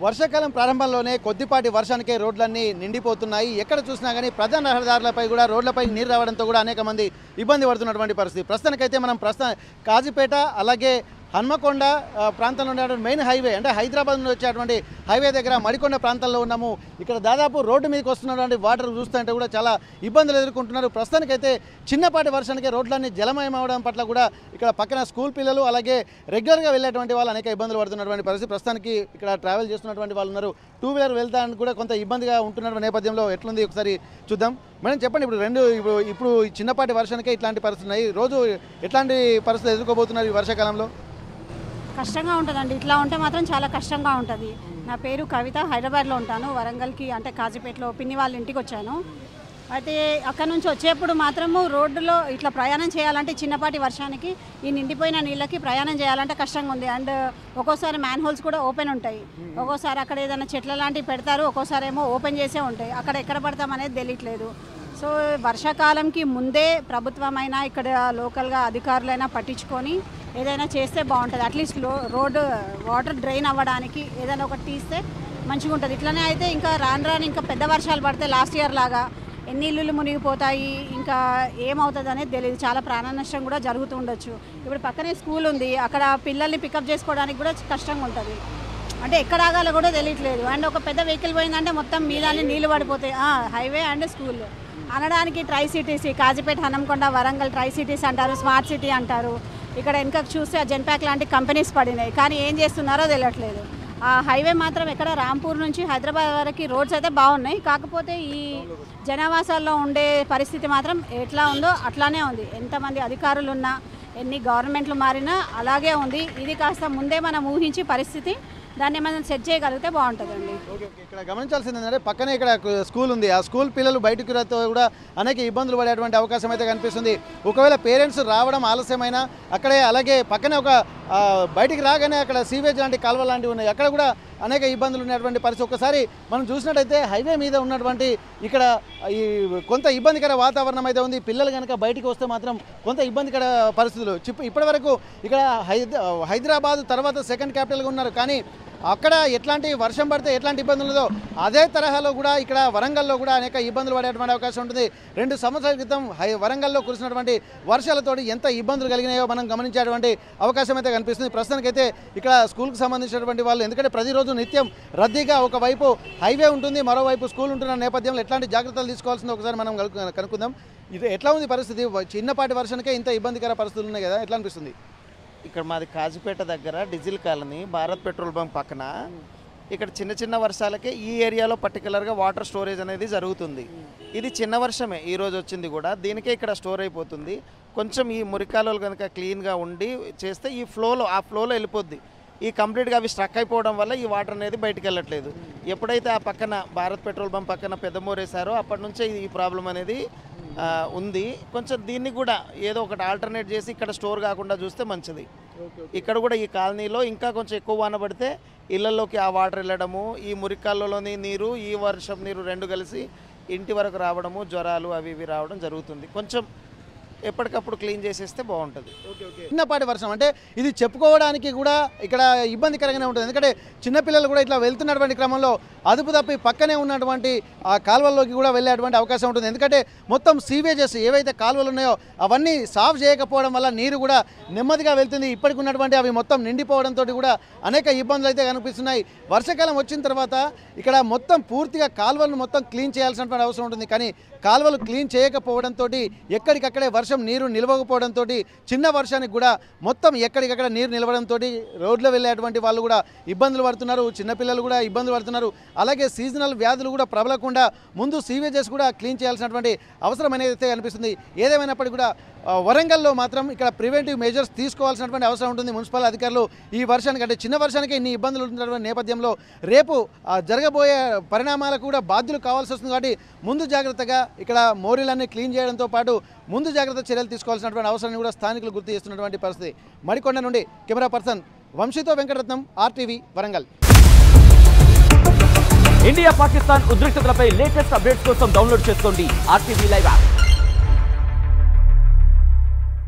వర్షాకాలం ప్రారంభంలోనే కొద్దిపాటి వర్షానికే రోడ్లన్నీ నిండిపోతున్నాయి. ఎక్కడ చూసినా కానీ ప్రధాన రహదారులపై కూడా రోడ్లపై నీరు రావడంతో కూడా అనేక మంది ఇబ్బంది పడుతున్నటువంటి పరిస్థితి. ప్రస్తుతానికైతే మనం కాజీపేట అలాగే హన్మకొండ ప్రాంతంలో ఉన్నటువంటి మెయిన్ హైవే అంటే హైదరాబాద్ నుండి వచ్చేటువంటి హైవే దగ్గర మడికొండ ప్రాంతంలో ఉన్నాము. ఇక్కడ దాదాపు రోడ్డు మీదకి వస్తున్నటువంటి వాటర్ చూస్తుంటే కూడా చాలా ఇబ్బందులు ఎదుర్కొంటున్నారు. ప్రస్తుతానికైతే చిన్నపాటి వర్షానికి రోడ్లన్నీ జలమయం అవడం పట్ల కూడా ఇక్కడ పక్కన స్కూల్ పిల్లలు అలాగే రెగ్యులర్గా వెళ్ళేటువంటి వాళ్ళు అనేక ఇబ్బందులు పడుతున్నటువంటి పరిస్థితి. ప్రస్తుతానికి ఇక్కడ ట్రావెల్ చేస్తున్నటువంటి వాళ్ళు ఉన్నారు. టూ వీలర్ వెళ్తానికి కూడా కొంత ఇబ్బందిగా ఉంటున్న నేపథ్యంలో ఎట్లుంది ఒకసారి చూద్దాం. మేడం చెప్పండి, ఇప్పుడు చిన్నపాటి వర్షానికే ఇట్లాంటి పరిస్థితులు ఉన్నాయి. రోజు ఎట్లాంటి పరిస్థితులు ఎదుర్కోబోతున్నారు ఈ వర్షాకాలంలో? కష్టంగా ఉంటుందండి. ఇట్లా ఉంటే మాత్రం చాలా కష్టంగా ఉంటుంది. నా పేరు కవిత, హైదరాబాద్లో ఉంటాను. వరంగల్కి అంటే కాజీపేటలో పిన్ని వాళ్ళ ఇంటికి వచ్చాను. అయితే అక్కడ నుంచి వచ్చేప్పుడు మాత్రము రోడ్డులో ఇట్లా ప్రయాణం చేయాలంటే చిన్నపాటి వర్షానికి ఈ నిండిపోయిన నీళ్ళకి ప్రయాణం చేయాలంటే కష్టంగా ఉంది. అండ్ ఒక్కోసారి మ్యాన్ హోల్స్ కూడా ఓపెన్ ఉంటాయి. ఒక్కోసారి అక్కడ ఏదైనా చెట్ల లాంటివి పెడతారు, ఒక్కోసారి ఏమో ఓపెన్ చేసే ఉంటాయి. అక్కడ ఎక్కడ పడతాం అనేది తెలియట్లేదు. సో వర్షాకాలంకి ముందే ప్రభుత్వమైనా ఇక్కడ లోకల్గా అధికారులైనా పట్టించుకొని ఏదైనా చేస్తే బాగుంటుంది. అట్లీస్ట్ రోడ్డు వాటర్ డ్రైన్ అవ్వడానికి ఏదైనా ఒకటి తీస్తే మంచిగా ఉంటుంది. ఇట్లనే అయితే ఇంకా రాను ఇంకా పెద్ద వర్షాలు పడితే లాస్ట్ ఇయర్ లాగా ఎన్ని ఇల్లులు మునిగిపోతాయి, ఇంకా ఏమవుతుంది అనేది తెలియదు. చాలా ప్రాణ నష్టం కూడా జరుగుతూ ఉండొచ్చు. ఇప్పుడు పక్కనే స్కూల్ ఉంది, అక్కడ పిల్లల్ని పికప్ చేసుకోవడానికి కూడా కష్టంగా ఉంటుంది. అంటే ఎక్కడ ఆగాలో కూడా తెలియట్లేదు. అండ్ ఒక పెద్ద వెహికల్ పోయిందంటే మొత్తం మీదాన్ని నీళ్ళు పడిపోతాయి. హైవే అండ్ స్కూల్ అనడానికి tri cities, Kazipet, Hanamkonda, Warangal tri cities అంటారు, స్మార్ట్ సిటీ అంటారు. ఇక్కడ వెనక చూస్తే జెన్పాక్ లాంటి కంపెనీస్ పడినాయి, కానీ ఏం చేస్తున్నారో తెలియట్లేదు. ఆ హైవే మాత్రం ఎక్కడ రాంపూర్ నుంచి హైదరాబాద్ వరకు రోడ్స్ అయితే బాగున్నాయి. కాకపోతే ఈ జనావాసాల్లో ఉండే పరిస్థితి మాత్రం ఎట్లా ఉందో అట్లానే ఉంది. ఎంతమంది అధికారులు ఉన్నా, ఎన్ని గవర్నమెంట్లు మారినా అలాగే ఉంది. ఇది కాస్త ముందే మనం ఊహించి పరిస్థితి దాన్ని మనం సెట్ చేయగలిగితే బాగుంటుందండి. ఇక్కడ గమనించాల్సింది ఏంటంటే పక్కనే ఇక్కడ స్కూల్ ఉంది. ఆ స్కూల్ పిల్లలు బయటకు రాతో కూడా అనేక ఇబ్బందులు పడేటువంటి అవకాశం అయితే కనిపిస్తుంది. ఒకవేళ పేరెంట్స్ రావడం ఆలస్యమైనా అక్కడే అలాగే పక్కనే ఒక బయటికి రాగానే అక్కడ సీవేజ్ లాంటి కాలువ లాంటివి ఉన్నాయి, అక్కడ కూడా అనేక ఇబ్బందులు ఉన్నటువంటి పరిస్థితి. ఒకసారి మనం చూసినట్టయితే హైవే మీద ఉన్నటువంటి ఇక్కడ ఈ కొంత ఇబ్బందికర వాతావరణం అయితే ఉంది. పిల్లలు కనుక బయటికి వస్తే మాత్రం కొంత ఇబ్బందికర పరిస్థితులు. ఇప్పటి వరకు ఇక్కడ హైదరాబాద్ తర్వాత సెకండ్ క్యాపిటల్గా ఉన్నారు, కానీ అక్కడ ఎట్లాంటి వర్షం పడితే ఎట్లాంటి ఇబ్బందులు ఉందో అదే తరహాలో కూడా ఇక్కడ వరంగల్లో కూడా అనేక ఇబ్బందులు పడేటువంటి అవకాశం ఉంటుంది. 2 సంవత్సరాల క్రితం వరంగల్లో కురిసినటువంటి వర్షాలతోటి ఎంత ఇబ్బందులు కలిగినాయో మనం గమనించేటువంటి అవకాశం అయితే కనిపిస్తుంది. ప్రస్తుతానికైతే ఇక్కడ స్కూల్కి సంబంధించినటువంటి వాళ్ళు, ఎందుకంటే ప్రతిరోజు నిత్యం రద్దీగా ఒకవైపు హైవే ఉంటుంది, మరోవైపు స్కూల్ ఉంటున్న నేపథ్యంలో ఎట్లాంటి జాగ్రత్తలు తీసుకోవాల్సిందో ఒకసారి మనం కనుక్కుందాం. ఇది ఎట్లా ఉంది పరిస్థితి? చిన్నపాటి వర్షానికే ఇంత ఇబ్బందికర పరిస్థితులు ఉన్నాయి కదా, ఎట్లా అనిపిస్తుంది? ఇక్కడ మాది కాజీపేట దగ్గర diesel colony, Bharat petrol bunk పక్కన. ఇక్కడ చిన్న వర్షాలకే ఈ ఏరియాలో పర్టికులర్గా వాటర్ స్టోరేజ్ అనేది జరుగుతుంది. ఇది చిన్న వర్షమే ఈరోజు వచ్చింది కూడా, దీనికే ఇక్కడ స్టోర్ అయిపోతుంది. కొంచెం ఈ మురికాలు కనుక క్లీన్గా ఉండి చేస్తే ఈ ఆ ఫ్లోలో వెళ్ళిపోద్ది. ఈ కంప్లీట్గా అవి స్ట్రక్ అయిపోవడం వల్ల ఈ వాటర్ అనేది బయటికి వెళ్ళట్లేదు. ఎప్పుడైతే ఆ పక్కన భారత్ పెట్రోల్ బంక్ పక్కన పెద్ద మోరేశారో అప్పటి నుంచే ఈ ప్రాబ్లం అనేది ఉంది. కొంచెం దీన్ని కూడా ఏదో ఒకటి ఆల్టర్నేట్ చేసి ఇక్కడ స్టోర్ కాకుండా చూస్తే మంచిది. ఇక్కడ కూడా ఈ కాలనీలో ఇంకా కొంచెం ఎక్కువ వాన పడితే ఇళ్లలోకి ఆ వాటర్ వెళ్ళడము, ఈ మురికాళ్ళలోని నీరు, ఈ వర్షం నీరు 2 కలిసి ఇంటి వరకు రావడము, జ్వరాలు అవి ఇవి రావడం జరుగుతుంది. కొంచెం ఎప్పటికప్పుడు క్లీన్ చేసేస్తే బాగుంటుంది. చిన్నపాటి వర్షం అంటే ఇది చెప్పుకోవడానికి కూడా ఇక్కడ ఇబ్బందికరంగానే ఉంటుంది. ఎందుకంటే చిన్నపిల్లలు కూడా ఇట్లా వెళ్తున్నటువంటి క్రమంలో అదుపు తప్పి పక్కనే ఉన్నటువంటి ఆ కాలువల్లోకి కూడా వెళ్ళేటువంటి అవకాశం ఉంటుంది. ఎందుకంటే మొత్తం సీవేజెస్ ఏవైతే కాలువలు ఉన్నాయో అవన్నీ సాఫ్ చేయకపోవడం వల్ల నీరు కూడా నెమ్మదిగా వెళ్తుంది. ఇప్పటికి ఉన్నటువంటి అవి మొత్తం నిండిపోవడంతో కూడా అనేక ఇబ్బందులు అయితే కనిపిస్తున్నాయి. వర్షాకాలం వచ్చిన తర్వాత ఇక్కడ మొత్తం పూర్తిగా కాలువలను మొత్తం క్లీన్ చేయాల్సినటువంటి అవసరం ఉంటుంది. కానీ కాలువలు క్లీన్ చేయకపోవడంతో ఎక్కడికక్కడే వర్షం నీరు నిలవకపోవడంతో చిన్న వర్షానికి కూడా మొత్తం ఎక్కడికక్కడ నీరు నిలవడంతో రోడ్లో వెళ్ళేటువంటి వాళ్ళు కూడా ఇబ్బందులు పడుతున్నారు, చిన్నపిల్లలు కూడా ఇబ్బందులు పడుతున్నారు. అలాగే సీజనల్ వ్యాధులు కూడా ప్రబలకుండా ముందు సీవేజెస్ కూడా క్లీన్ చేయాల్సినటువంటి అవసరం అనేది అయితే కనిపిస్తుంది. ఏదేమైనప్పటికీ కూడా వరంగల్లో మాత్రం ఇక్కడ ప్రివెంటివ్ మెజర్స్ తీసుకోవాల్సినటువంటి అవసరం ఉంటుంది. మున్సిపల్ అధికారులు ఈ వర్షానికి అంటే చిన్న వర్షానికి ఇన్ని ఇబ్బందులు ఉన్నటువంటి నేపథ్యంలో రేపు జరగబోయే పరిణామాలకు కూడా బాధ్యులు కావాల్సి వస్తుంది. కాబట్టి ముందు జాగ్రత్తగా ఇక్కడ మోరీలన్నీ క్లీన్ చేయడంతో పాటు ముందు జాగ్రత్త చర్యలు తీసుకోవాల్సినటువంటి అవసరాన్ని కూడా స్థానికులు గుర్తు చేస్తున్నటువంటి పరిస్థితి. మడికొండ నుండి కెమెరా పర్సన్ వంశీతో వెంకటరత్నం, RTV వరంగల్. ఇండియా పాకిస్తాన్ ఉద్రిక్తతలపై లేటెస్ట్ అప్డేట్స్ కోసం డౌన్లోడ్ చేసుకోండి RTV లైవ్ యాప్.